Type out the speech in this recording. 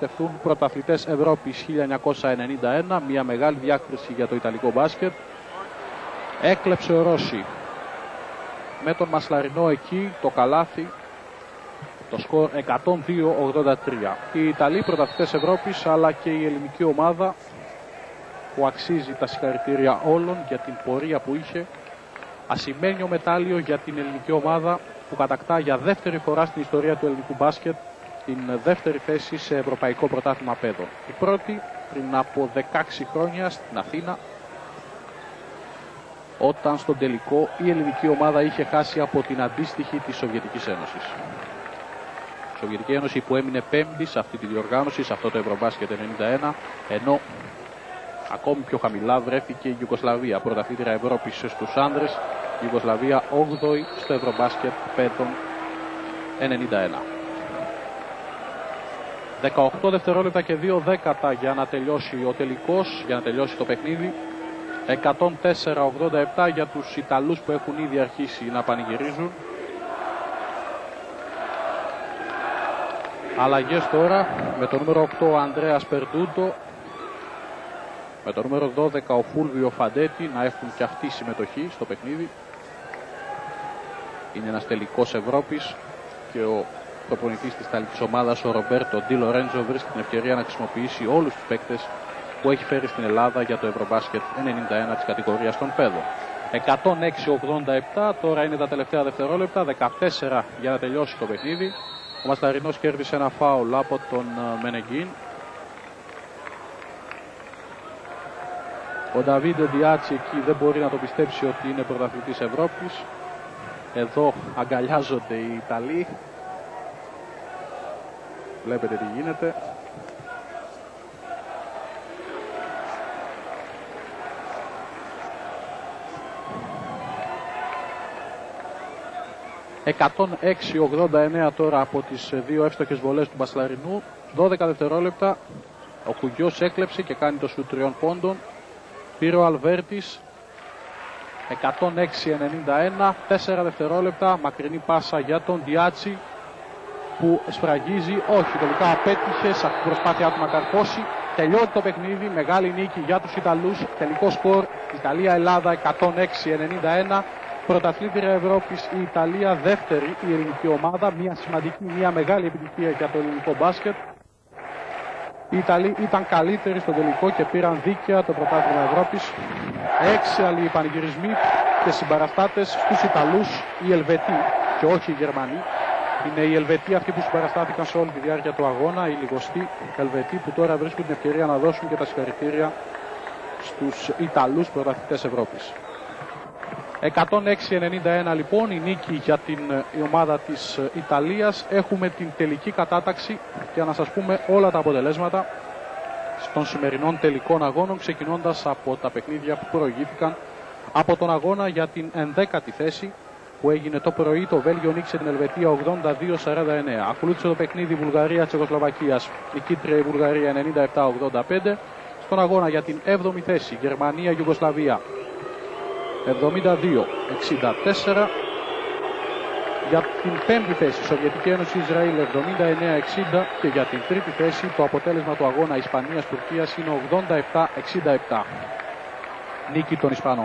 εμπιστευτούν πρωταθλητές Ευρώπης 1991, μια μεγάλη διάκριση για το ιταλικό μπάσκετ. Έκλεψε ο Ρώση με τον Μασλαρινό εκεί το καλάθι, το σκορ 102-83. Οι Ιταλοί πρωταθλητές Ευρώπης, αλλά και η ελληνική ομάδα που αξίζει τα συγχαρητήρια όλων για την πορεία που είχε. Ασημένιο μετάλλιο για την ελληνική ομάδα που κατακτά για δεύτερη φορά στην ιστορία του ελληνικού μπάσκετ την δεύτερη θέση σε ευρωπαϊκό πρωτάθλημα παιδών. Η πρώτη πριν από 16 χρόνια στην Αθήνα, όταν στον τελικό η ελληνική ομάδα είχε χάσει από την αντίστοιχη της Σοβιετικής Ένωσης. Η Σοβιετική Ένωση που έμεινε πέμπτη σε αυτή τη διοργάνωση, σε αυτό το Ευρωμπάσκετ 91, ενώ ακόμη πιο χαμηλά βρέθηκε η Ιουγκοσλαβία, πρωταθλήτρια Ευρώπης στους άνδρες, η Ιουγκοσλαβία 8η στο Ευρωμπάσκετ παιδών 91. 18 δευτερόλεπτα και 2 δέκατα για να τελειώσει ο τελικός, για να τελειώσει το παιχνίδι. 104-87 για τους Ιταλούς που έχουν ήδη αρχίσει να πανηγυρίζουν. Αλλαγές τώρα με το νούμερο 8 ο Ανδρέας Περντούντο, με το νούμερο 12 ο Φούλβιο Φαντέτη να έχουν και αυτοί συμμετοχή στο παιχνίδι. Είναι ένας τελικός Ευρώπης και ο προπονητής της ιταλικής ομάδας, ο Ρομπέρτο Ντι Λορέντζο, βρίσκει την ευκαιρία να χρησιμοποιήσει όλους τους παίκτες που έχει φέρει στην Ελλάδα για το Ευρωμπάσκετ 91 της κατηγορίας των παιδών. 106-87, τώρα είναι τα τελευταία δευτερόλεπτα, 14 για να τελειώσει το παιχνίδι. Ο Μασλαρινός κέρδισε ένα φάουλ από τον Μενεγκίν. Ο Νταβίντε Ντιάτσι εκεί δεν μπορεί να το πιστέψει ότι είναι πρωταθλητής Ευρώπης. Εδώ αγκαλιάζονται οι Ιταλοί. Βλέπετε τι γίνεται. ...106-89 τώρα από τις δύο εύστοχες βολές του Μασλαρινού. 12 δευτερόλεπτα. Ο Κουγιός έκλεψε και κάνει το σουτ 3 πόντων. Πήρε ο Αλβέρτης. 106-91. 4 δευτερόλεπτα. Μακρινή πάσα για τον Ντιάτσι που σφραγίζει. Όχι, τελικά απέτυχε σε αυτή την προσπάθειά του να καρφώσει. Τελειώνει το παιχνίδι. Μεγάλη νίκη για τους Ιταλούς. Τελικό σκορ Ιταλία-Ελλάδα 106-91. Πρωταθλήτρια Ευρώπης η Ιταλία, δεύτερη η ελληνική ομάδα. Μια σημαντική, μια μεγάλη επιτυχία για το ελληνικό μπάσκετ. Οι Ιταλοί ήταν καλύτεροι στο τελικό και πήραν δίκαια το πρωτάθλημα Ευρώπης. 6 άλλοι πανηγυρισμοί και συμπαραστάτες στους Ιταλούς, οι Ελβετοί και όχι οι Γερμανοί. Είναι οι Ελβετοί αυτοί που συμπαραστάθηκαν σε όλη τη διάρκεια του αγώνα, οι λιγοστοί Ελβετοί που τώρα βρίσκουν την ευκαιρία να δώσουν και τα συγχαρητήρια στους Ιταλούς πρωταθλητές Ευρώπης. 106-91 λοιπόν η νίκη για την ομάδα της Ιταλίας. Έχουμε την τελική κατάταξη για να σας πούμε όλα τα αποτελέσματα των σημερινών τελικών αγώνων, ξεκινώντας από τα παιχνίδια που προηγήθηκαν από τον αγώνα για την 11η θέση που έγινε το πρωί. Το Βέλγιο νίκησε την Ελβετία 82-49. Ακολούθησε το παιχνίδι Βουλγαρία-Τσεχοσλοβακίας, νικήτρια η Βουλγαρία 97-85. Στον αγώνα για την 7η θέση Γερμανία-Ιουγκοσλαβία 72-64. Για την 5η θέση Σοβιετική Ένωση Ισραήλ 79-60 και για την 3η θέση το αποτέλεσμα του αγώνα Ισπανίας-Τουρκίας είναι 87-67. Νίκη των Ισπανών.